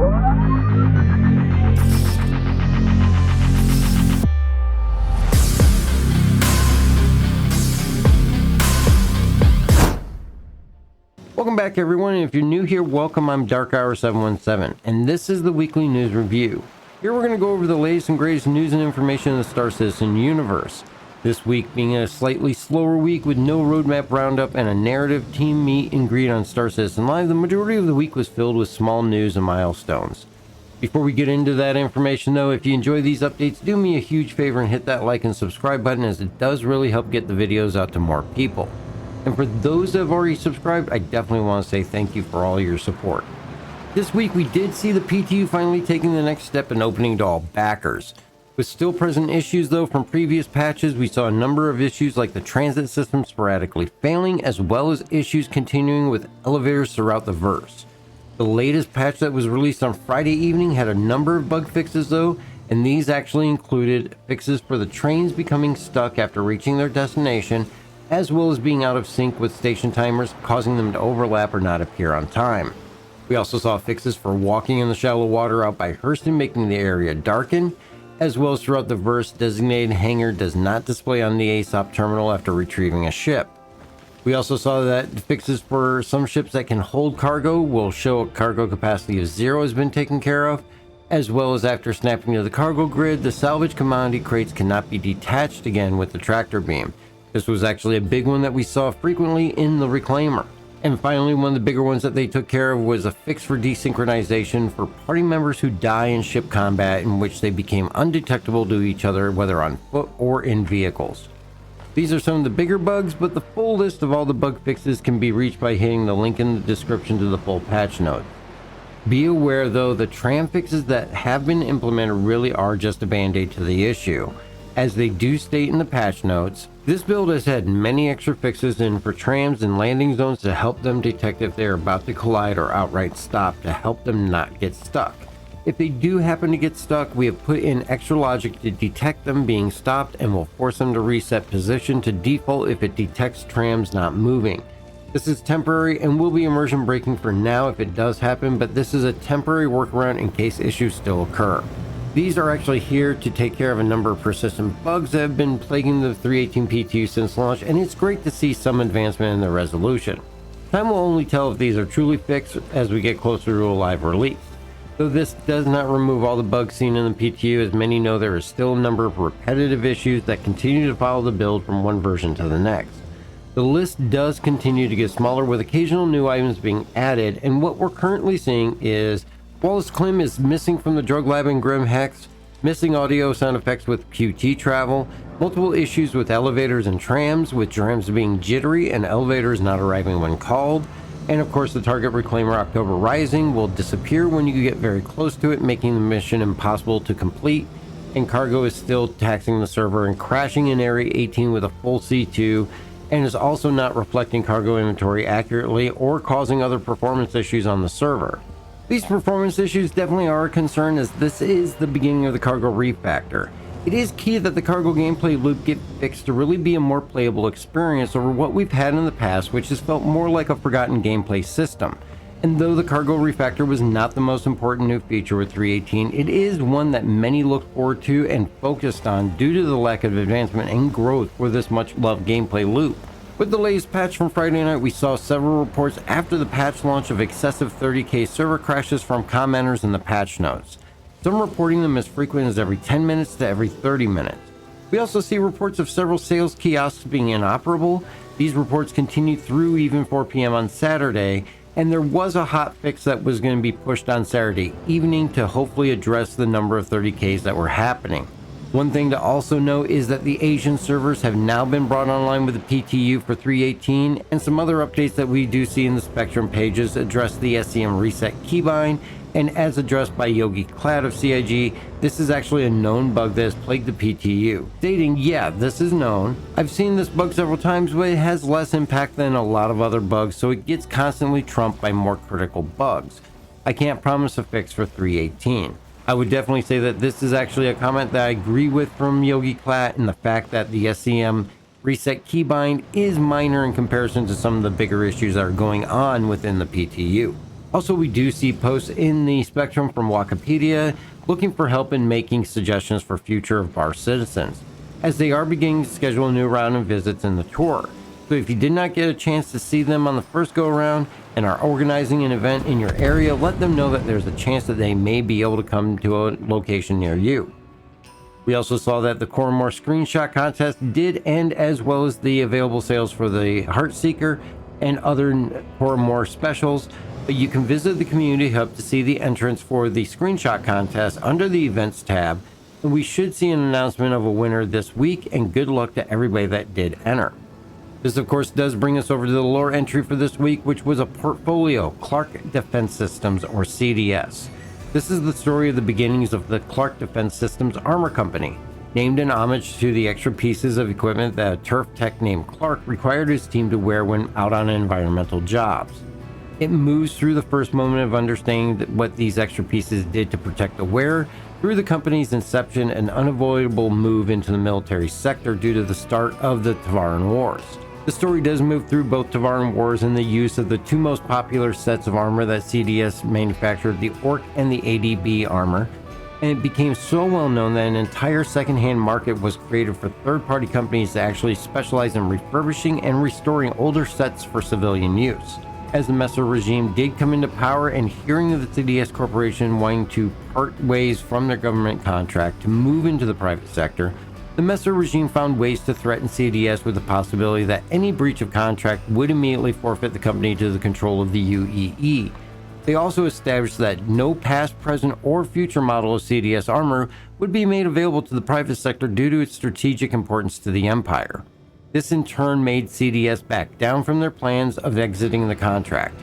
Welcome back, everyone, and if you're new here, welcome. I'm Dark Hour 717, and this is the weekly news review. Here we're going to go over the latest and greatest news and information in the Star Citizen universe. This week being a slightly slower week with no roadmap roundup and a narrative team meet and greet on Star Citizen Live, the majority of the week was filled with small news and milestones. Before we get into that information, though, if you enjoy these updates, do me a huge favor and hit that like and subscribe button, as it does really help get the videos out to more people. And for those that have already subscribed, I definitely want to say thank you for all your support. This week we did see the PTU finally taking the next step in opening to all backers. With still present issues though from previous patches, we saw a number of issues like the transit system sporadically failing, as well as issues continuing with elevators throughout the verse. The latest patch that was released on Friday evening had a number of bug fixes though, and these actually included fixes for the trains becoming stuck after reaching their destination, as well as being out of sync with station timers, causing them to overlap or not appear on time. We also saw fixes for walking in the shallow water out by Hurston, making the area darken, as well as throughout the verse, designated hangar does not display on the ASOP terminal after retrieving a ship. We also saw that fixes for some ships that can hold cargo will show a cargo capacity of 0 has been taken care of, as well as after snapping to the cargo grid, the salvage commodity crates cannot be detached again with the tractor beam. This was actually a big one that we saw frequently in the Reclaimer. And finally, one of the bigger ones that they took care of was a fix for desynchronization for party members who die in ship combat, in which they became undetectable to each other, whether on foot or in vehicles. These are some of the bigger bugs, but the full list of all the bug fixes can be reached by hitting the link in the description to the full patch note. Be aware though, the tram fixes that have been implemented really are just a band-aid to the issue. As they do state in the patch notes, this build has had many extra fixes in for trams and landing zones to help them detect if they are about to collide or outright stop, to help them not get stuck. If they do happen to get stuck, we have put in extra logic to detect them being stopped and will force them to reset position to default if it detects trams not moving. This is temporary and will be immersion breaking for now if it does happen, but this is a temporary workaround in case issues still occur. These are actually here to take care of a number of persistent bugs that have been plaguing the 318 PTU since launch, and it's great to see some advancement in their resolution. Time will only tell if these are truly fixed as we get closer to a live release. Though this does not remove all the bugs seen in the PTU, as many know there is still a number of repetitive issues that continue to follow the build from one version to the next. The list does continue to get smaller with occasional new items being added, and what we're currently seeing is Wallace Klim is missing from the drug lab in Grim Hex, missing audio sound effects with QT travel, multiple issues with elevators and trams, with trams being jittery and elevators not arriving when called, and of course the target Reclaimer October Rising will disappear when you get very close to it, making the mission impossible to complete, and cargo is still taxing the server and crashing in Area 18 with a full C2, and is also not reflecting cargo inventory accurately or causing other performance issues on the server. These performance issues definitely are a concern, as this is the beginning of the cargo refactor. It is key that the cargo gameplay loop get fixed to really be a more playable experience over what we've had in the past, which has felt more like a forgotten gameplay system. And though the cargo refactor was not the most important new feature with 318, it is one that many look forward to and focused on due to the lack of advancement and growth for this much loved gameplay loop. With the latest patch from Friday night, we saw several reports after the patch launch of excessive 30k server crashes from commenters in the patch notes, some reporting them as frequent as every 10 minutes to every 30 minutes. We also see reports of several sales kiosks being inoperable. These reports continued through even 4 p.m. on Saturday, and there was a hot fix that was going to be pushed on Saturday evening to hopefully address the number of 30ks that were happening. One thing to also note is that the Asian servers have now been brought online with the PTU for 318, and some other updates that we do see in the Spectrum pages address the SEM reset keybind, and as addressed by Yogi Clad of CIG, this is actually a known bug that has plagued the PTU, stating, yeah, this is known. I've seen this bug several times, but it has less impact than a lot of other bugs, so it gets constantly trumped by more critical bugs. I can't promise a fix for 318. I would definitely say that this is actually a comment that I agree with from Yogi Klatt, and the fact that the SEM reset keybind is minor in comparison to some of the bigger issues that are going on within the PTU. Also, we do see posts in the spectrum from Wikipedia looking for help in making suggestions for future of bar citizens, as they are beginning to schedule a new round of visits in the tour. So if you did not get a chance to see them on the first go around and are organizing an event in your area, let them know that there's a chance that they may be able to come to a location near you. We also saw that the Cormore screenshot contest did end, as well as the available sales for the Heartseeker and other Cormore specials, but you can visit the community hub to see the entrance for the screenshot contest under the events tab, and we should see an announcement of a winner this week, and good luck to everybody that did enter. This of course does bring us over to the lore entry for this week, which was a portfolio, Clark Defense Systems, or CDS. This is the story of the beginnings of the Clark Defense Systems Armor Company, named in homage to the extra pieces of equipment that a turf tech named Clark required his team to wear when out on environmental jobs. It moves through the first moment of understanding what these extra pieces did to protect the wearer, through the company's inception, an unavoidable move into the military sector due to the start of the Tavaran Wars. The story does move through both Tavaran Wars and the use of the two most popular sets of armor that CDS manufactured, the Auec and the ADB armor, and it became so well known that an entire secondhand market was created for third-party companies that actually specialize in refurbishing and restoring older sets for civilian use. As the Messer regime did come into power, and hearing of the CDS Corporation wanting to part ways from their government contract to move into the private sector, the Messer regime found ways to threaten CDS with the possibility that any breach of contract would immediately forfeit the company to the control of the UEE. They also established that no past, present, or future model of CDS armor would be made available to the private sector due to its strategic importance to the Empire. This in turn made CDS back down from their plans of exiting the contract.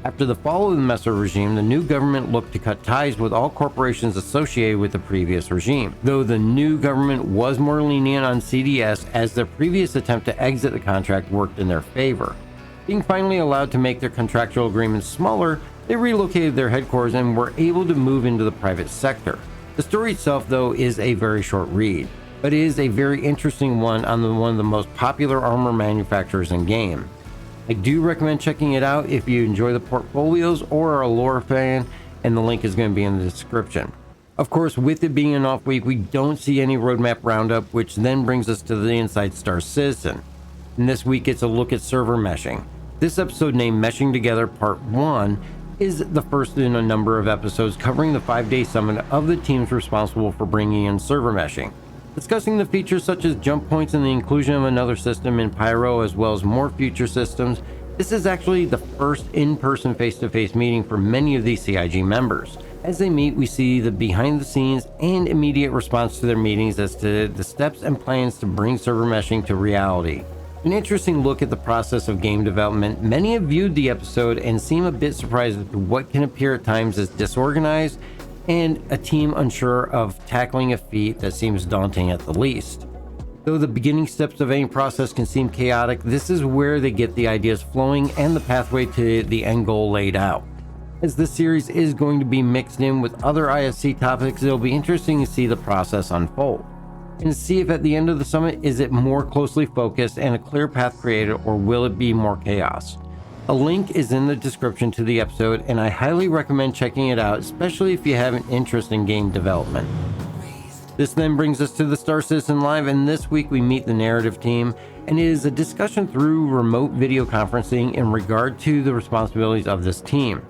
After the fall of the Messer regime, the new government looked to cut ties with all corporations associated with the previous regime, though the new government was more lenient on CDS, as their previous attempt to exit the contract worked in their favor. Being finally allowed to make their contractual agreements smaller, they relocated their headquarters and were able to move into the private sector. The story itself, though, is a very short read, but it is a very interesting one on one of the most popular armor manufacturers in game. I do recommend checking it out if you enjoy the portfolios or are a lore fan, and the link is going to be in the description. Of course, with it being an off week, we don't see any roadmap roundup, which then brings us to the Inside Star Citizen. And this week it's a look at server meshing. This episode, named Meshing Together Part 1, is the first in a number of episodes covering the 5-day summit of the teams responsible for bringing in server meshing, discussing the features such as jump points and the inclusion of another system in Pyro, as well as more future systems. This is actually the first in-person face-to-face meeting for many of these CIG members. As they meet, we see the behind-the-scenes and immediate response to their meetings as to the steps and plans to bring server meshing to reality. An interesting look at the process of game development. Many have viewed the episode and seem a bit surprised at what can appear at times as disorganized and a team unsure of tackling a feat that seems daunting at the least. Though the beginning steps of any process can seem chaotic, this is where they get the ideas flowing and the pathway to the end goal laid out. As this series is going to be mixed in with other ISC topics, it'll be interesting to see the process unfold, and see if at the end of the summit, is it more closely focused and a clear path created, or will it be more chaos? A link is in the description to the episode, and I highly recommend checking it out, especially if you have an interest in game development. This then brings us to the Star Citizen Live, and this week we meet the narrative team, and it is a discussion through remote video conferencing in regard to the responsibilities of this team,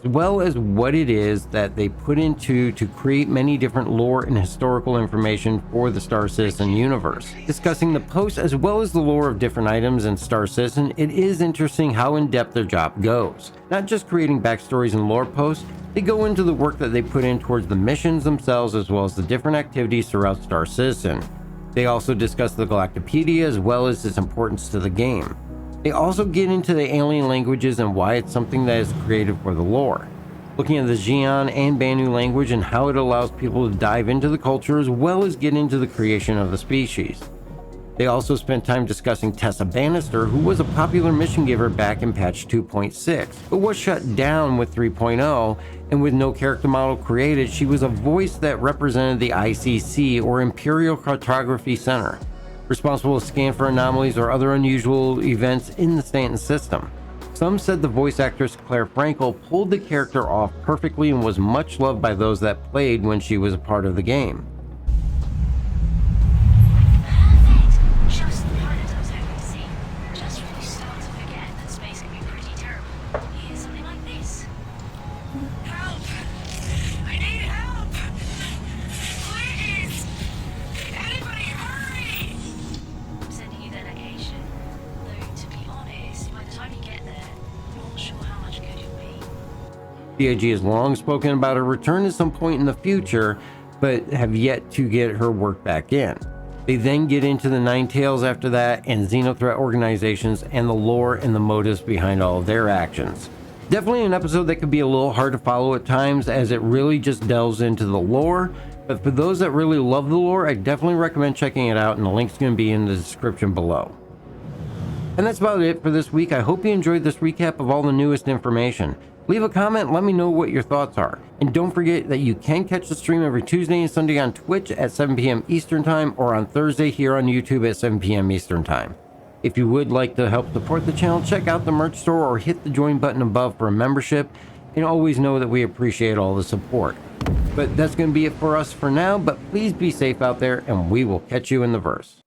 as well as what it is that they put into to create many different lore and historical information for the Star Citizen universe. Discussing the posts as well as the lore of different items in Star Citizen, it is interesting how in-depth their job goes. Not just creating backstories and lore posts, they go into the work that they put in towards the missions themselves, as well as the different activities throughout Star Citizen. They also discuss the Galactopedia as well as its importance to the game. They also get into the alien languages and why it's something that is created for the lore, looking at the Xi'an and Banu language and how it allows people to dive into the culture as well as get into the creation of the species. They also spent time discussing Tessa Bannister, who was a popular mission giver back in patch 2.6, but was shut down with 3.0, and with no character model created, she was a voice that represented the ICC, or Imperial Cartography Center, responsible to scan for anomalies or other unusual events in the Stanton system. Some said the voice actress Claire Frankel pulled the character off perfectly and was much loved by those that played when she was a part of the game. Perfect! Just the pilot I was hoping to see. Just really start to forget that space can be pretty terrible. Here's something like this. Help! I need help! Please! Anybody hurry! I'm sending you their location. Though, to be honest, by the time you get there, I'm not sure how much good you'll be. CIG has long spoken about her return at some point in the future, but have yet to get her work back in. They then get into the Nine Tails after that, and Xenothreat organizations, and the lore and the motives behind all of their actions. Definitely an episode that could be a little hard to follow at times, as it really just delves into the lore, but for those that really love the lore, I definitely recommend checking it out, and the link's going to be in the description below. And that's about it for this week. I hope you enjoyed this recap of all the newest information. Leave a comment, let me know what your thoughts are. And don't forget that you can catch the stream every Tuesday and Sunday on Twitch at 7 p.m. Eastern Time, or on Thursday here on YouTube at 7 p.m. Eastern Time. If you would like to help support the channel, check out the merch store or hit the join button above for a membership. And always know that we appreciate all the support. But that's going to be it for us for now, but please be safe out there, and we will catch you in the verse.